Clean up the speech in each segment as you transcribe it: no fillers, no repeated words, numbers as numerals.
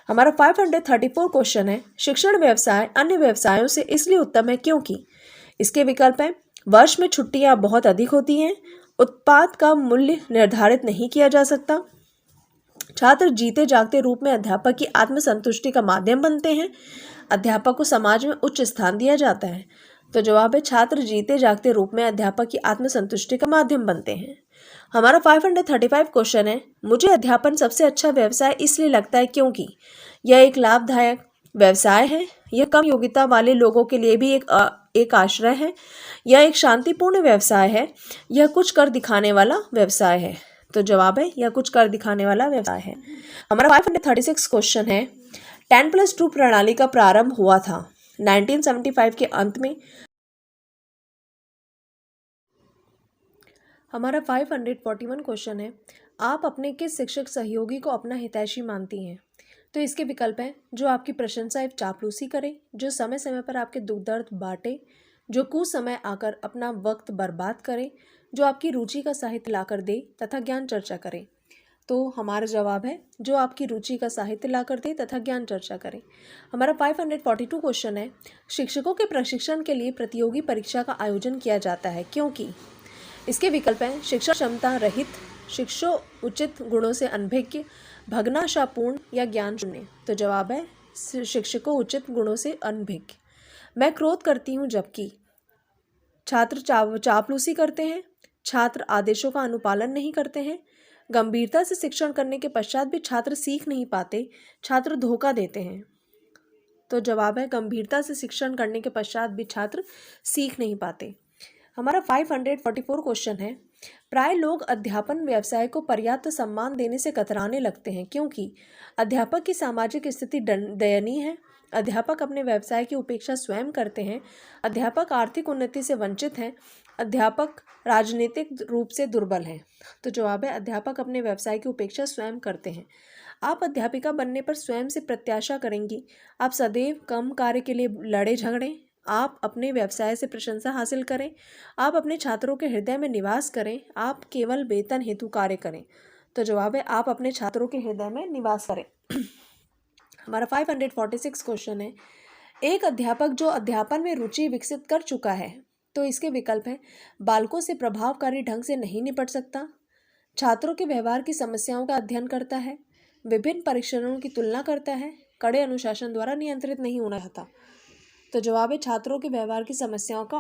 हमारा 534 क्वेश्चन है, शिक्षण व्यवसाय अन्य व्यवसायों से इसलिए उत्तम है क्योंकि। इसके विकल्प हैं, वर्ष में छुट्टियां बहुत अधिक होती हैं, उत्पाद का मूल्य निर्धारित नहीं किया जा सकता, छात्र जीते जागते रूप में अध्यापक की आत्मसंतुष्टि का माध्यम बनते हैं, अध्यापक को समाज में उच्च स्थान दिया जाता है। तो जवाब है, छात्र जीते जागते रूप में अध्यापक की आत्मसंतुष्टि का माध्यम बनते हैं। हमारा 535 क्वेश्चन है, मुझे अध्यापन सबसे अच्छा व्यवसाय इसलिए लगता है क्योंकि यह एक लाभदायक व्यवसाय है, यह कम योग्यता वाले लोगों के लिए भी एक आश्रय है, यह एक शांतिपूर्ण व्यवसाय है, यह कुछ कर दिखाने वाला व्यवसाय है। तो जवाब है, यह कुछ कर दिखाने वाला व्यवसाय है। हमारा 536 क्वेश्चन है, 10+2 प्रणाली का प्रारंभ हुआ था 1975 के अंत में। हमारा 541 क्वेश्चन है, आप अपने किस शिक्षक सहयोगी को अपना हितैषी मानती हैं। तो इसके विकल्प हैं, जो आपकी प्रशंसा एवं चापलूसी करे, जो समय समय पर आपके दुख दर्द बांटे, जो कुछ समय आकर अपना वक्त बर्बाद करे, जो आपकी रुचि का साहित्य लाकर दे तथा ज्ञान चर्चा करे। तो हमारा जवाब है, जो आपकी रुचि का साहित्य लाकर दे तथा ज्ञान चर्चा करे। हमारा 542 क्वेश्चन है, शिक्षकों के प्रशिक्षण के लिए प्रतियोगी परीक्षा का आयोजन किया जाता है क्योंकि। इसके विकल्प हैं, शिक्षा क्षमता रहित, शिक्षो उचित गुणों से अनभिज्ञ, भग्नाशापूर्ण या ज्ञान शून्य। तो जवाब है, शिक्षकों उचित गुणों से अनभिज्ञ। मैं क्रोध करती हूँ जबकि छात्र चापलूसी करते हैं, छात्र आदेशों का अनुपालन नहीं करते हैं, गंभीरता से शिक्षण करने के पश्चात भी छात्र सीख नहीं पाते, छात्र धोखा देते हैं। तो जवाब है, गंभीरता से शिक्षण करने के पश्चात भी छात्र सीख नहीं पाते। हमारा 544 क्वेश्चन है, प्राय लोग अध्यापन व्यवसाय को पर्याप्त सम्मान देने से कतराने लगते हैं क्योंकि अध्यापक की सामाजिक स्थिति दयनीय है, अध्यापक अपने व्यवसाय की उपेक्षा स्वयं करते हैं, अध्यापक आर्थिक उन्नति से वंचित हैं, अध्यापक राजनीतिक रूप से दुर्बल हैं। तो जवाब है, अध्यापक अपने व्यवसाय की उपेक्षा स्वयं करते हैं। आप अध्यापिका बनने पर स्वयं से प्रत्याशा करेंगी, आप सदैव कम कार्य के लिए लड़े झगड़ें, आप अपने व्यवसाय से प्रशंसा हासिल करें, आप अपने छात्रों के हृदय में निवास करें, आप केवल वेतन हेतु कार्य करें। तो जवाब है, आप अपने छात्रों के हृदय में निवास करें। हमारा 546 क्वेश्चन है, एक अध्यापक जो अध्यापन में रुचि विकसित कर चुका है। तो इसके विकल्प हैं, बालकों से प्रभावकारी ढंग से नहीं निपट सकता, छात्रों के व्यवहार की समस्याओं का अध्ययन करता है, विभिन्न परीक्षणों की तुलना करता है, कड़े अनुशासन द्वारा नियंत्रित नहीं होना चाहता। तो जवाब है, छात्रों के व्यवहार की समस्याओं का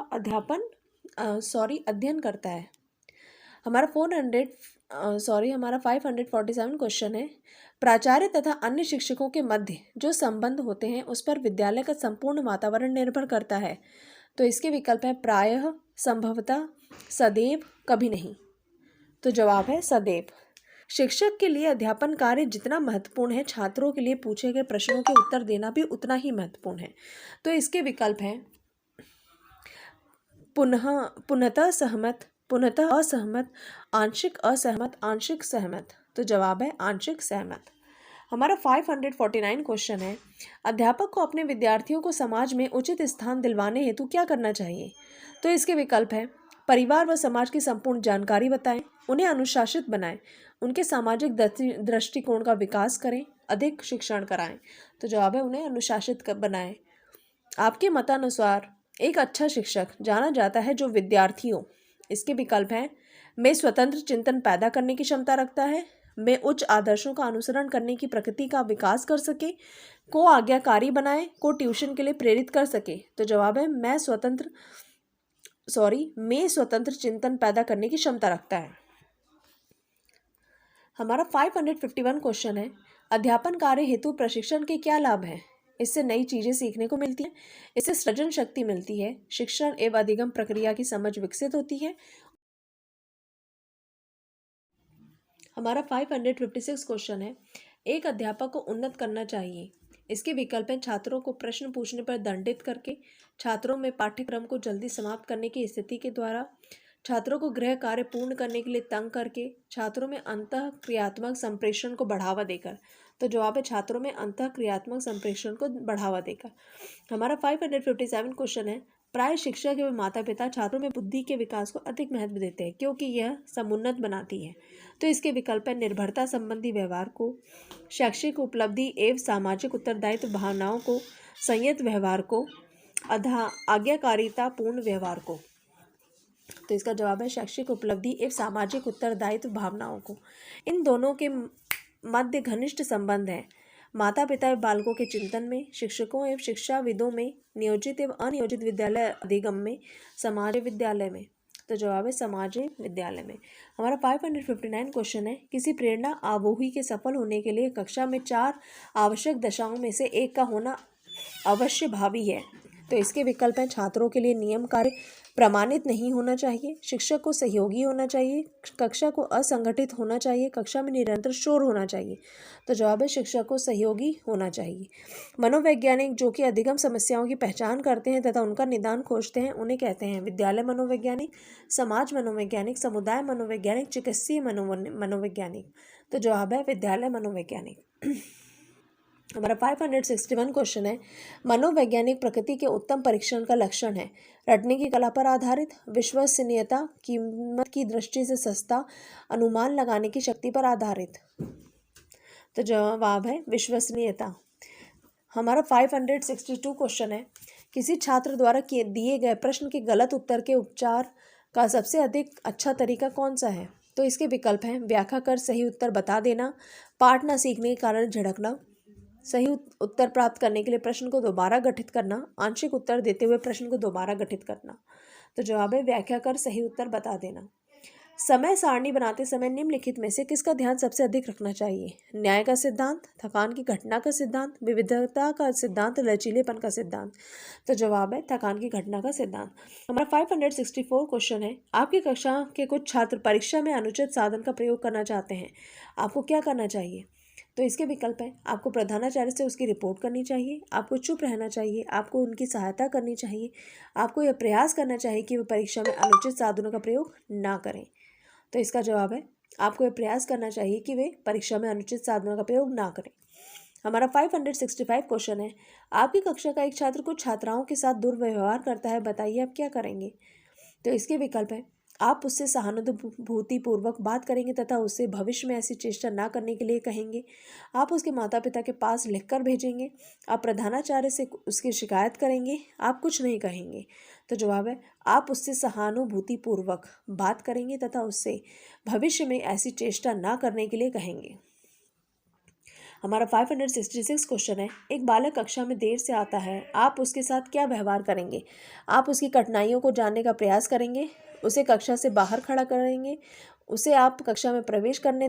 अध्ययन करता है। हमारा 547 क्वेश्चन है, प्राचार्य तथा अन्य शिक्षकों के मध्य जो संबंध होते हैं उस पर विद्यालय का संपूर्ण वातावरण निर्भर करता है। तो इसके विकल्प है, प्रायः, संभवतः, सदैव, कभी नहीं। तो जवाब है, सदैव। शिक्षक के लिए अध्यापन कार्य जितना महत्वपूर्ण है, छात्रों के लिए पूछे गए प्रश्नों के उत्तर देना भी उतना ही महत्वपूर्ण है। तो इसके विकल्प हैं, पुनः सहमत, पुनः असहमत, आंशिक असहमत, आंशिक सहमत। तो जवाब है, आंशिक सहमत। हमारा 549 क्वेश्चन है, अध्यापक को अपने विद्यार्थियों को समाज में उचित स्थान दिलवाने हेतु क्या करना चाहिए। तो इसके विकल्प है, परिवार व समाज की संपूर्ण जानकारी बताएं, उन्हें अनुशासित बनाएं, उनके सामाजिक दृष्टिकोण का विकास करें, अधिक शिक्षण कराएं। तो जवाब है, उन्हें अनुशासित बनाएं। आपके मतानुसार एक अच्छा शिक्षक जाना जाता है जो विद्यार्थियों। इसके विकल्प हैं, में स्वतंत्र चिंतन पैदा करने की क्षमता रखता है, में उच्च आदर्शों का अनुसरण करने की प्रकृति का विकास कर सके, को आज्ञाकारी बनाए, को ट्यूशन के लिए प्रेरित कर सके। तो जवाब है, में स्वतंत्र चिंतन पैदा करने की क्षमता रखता है। हमारा 551 क्वेश्चन है, अध्यापन कार्य हेतु प्रशिक्षण के क्या लाभ हैं। इससे नई चीजें सीखने को मिलती हैं, इससे सृजन शक्ति मिलती है, शिक्षण एवं अधिगम प्रक्रिया की समझ विकसित होती है। हमारा 556 क्वेश्चन है, एक अध्यापक को उन्नत करना चाहिए। इसके विकल्प हैं, छात्रों को प्रश्न पूछने पर दंडित करके, छात्रों में पाठ्यक्रम को जल्दी समाप्त करने की स्थिति के द्वारा, छात्रों को गृह कार्य पूर्ण करने के लिए तंग करके, छात्रों में अंतः क्रियात्मक संप्रेषण को बढ़ावा देकर। तो जवाब है, छात्रों में अंतः क्रियात्मक संप्रेषण को बढ़ावा देकर। हमारा 557 क्वेश्चन है, प्राय शिक्षक एवं माता पिता छात्रों में बुद्धि के विकास को अधिक महत्व देते हैं क्योंकि यह समुन्नत बनाती है। तो इसके विकल्प है निर्भरता संबंधी व्यवहार को, शैक्षिक उपलब्धि एवं सामाजिक उत्तरदायित्व भावनाओं को, संयत व्यवहार को, आज्ञाकारिता पूर्ण व्यवहार को। तो इसका जवाब है शैक्षिक उपलब्धि एवं सामाजिक उत्तरदायित्व भावनाओं को। इन दोनों के मध्य घनिष्ठ संबंध है। माता पिता एवं बालकों के चिंतन में, शिक्षकों एवं शिक्षाविदों में, नियोजित एवं अनियोजित विद्यालय अधिगम में, समाज विद्यालय में। तो जवाब है समाज विद्यालय में। हमारा 559 क्वेश्चन है, किसी प्रेरणा आरोही के सफल होने के लिए कक्षा में 4 आवश्यक दशाओं में से एक का होना अवश्य भावी है। तो इसके विकल्प हैं छात्रों के लिए नियम कार्य प्रमाणित नहीं होना चाहिए, शिक्षक को सहयोगी होना चाहिए, कक्षा को असंगठित होना चाहिए, कक्षा में निरंतर शोर होना चाहिए। तो जवाब है शिक्षक को सहयोगी होना चाहिए। मनोवैज्ञानिक जो कि अधिगम समस्याओं की पहचान करते हैं तथा उनका निदान खोजते हैं उन्हें कहते हैं विद्यालय मनोवैज्ञानिक, समाज मनोवैज्ञानिक, समुदाय मनोवैज्ञानिक, चिकित्सीय मनोवैज्ञानिक। तो जवाब है विद्यालय मनोवैज्ञानिक। हमारा 561 क्वेश्चन है, मनोवैज्ञानिक प्रकृति के उत्तम परीक्षण का लक्षण है रटने की कला पर आधारित, विश्वसनीयता, कीमत की दृष्टि से सस्ता, अनुमान लगाने की शक्ति पर आधारित। तो जवाब है विश्वसनीयता। हमारा 562 क्वेश्चन है, किसी छात्र द्वारा दिए गए प्रश्न के गलत उत्तर के उपचार का सबसे अधिक अच्छा तरीका कौन सा है। तो इसके विकल्प हैं व्याख्या कर सही उत्तर बता देना, पाठ न सीखने के कारण झिड़कना, सही उत्तर प्राप्त करने के लिए प्रश्न को दोबारा गठित करना, आंशिक उत्तर देते हुए प्रश्न को दोबारा गठित करना। तो जवाब है व्याख्या कर सही उत्तर बता देना। समय सारणी बनाते समय निम्नलिखित में से किसका ध्यान सबसे अधिक रखना चाहिए। न्याय का सिद्धांत, थकान की घटना का सिद्धांत, विविधता का सिद्धांत, लचीलेपन का सिद्धांत। तो जवाब है थकान की घटना का सिद्धांत। हमारा 564 क्वेश्चन है, आपकी कक्षा के कुछ छात्र परीक्षा में अनुचित साधन का प्रयोग करना चाहते हैं, आपको क्या करना चाहिए। तो इसके विकल्प हैं आपको प्रधानाचार्य से उसकी रिपोर्ट करनी चाहिए, आपको चुप रहना चाहिए, आपको उनकी सहायता करनी चाहिए, आपको यह प्रयास करना चाहिए कि वे परीक्षा में अनुचित साधनों का प्रयोग ना करें। तो इसका जवाब है आपको यह प्रयास करना चाहिए कि वे परीक्षा में अनुचित साधनों का प्रयोग ना करें। हमारा 565 क्वेश्चन है, आपकी कक्षा का एक छात्र कुछ छात्राओं के साथ दुर्व्यवहार करता है, बताइए आप क्या करेंगे। तो इसके विकल्प है आप उससे सहानुभूतिपूर्वक बात करेंगे तथा उससे भविष्य में ऐसी चेष्टा ना करने के लिए कहेंगे, आप उसके माता पिता के पास लिखकर भेजेंगे, आप प्रधानाचार्य से उसकी शिकायत करेंगे, आप कुछ नहीं कहेंगे। तो जवाब है आप उससे सहानुभूतिपूर्वक बात करेंगे तथा उससे भविष्य में ऐसी चेष्टा ना करने के लिए कहेंगे। हमारा 566 क्वेश्चन है, एक बालक कक्षा में देर से आता है, आप उसके साथ क्या व्यवहार करेंगे। आप उसकी कठिनाइयों को जानने का प्रयास करेंगे, उसे कक्षा से बाहर खड़ा करेंगे, उसे आप कक्षा में प्रवेश करने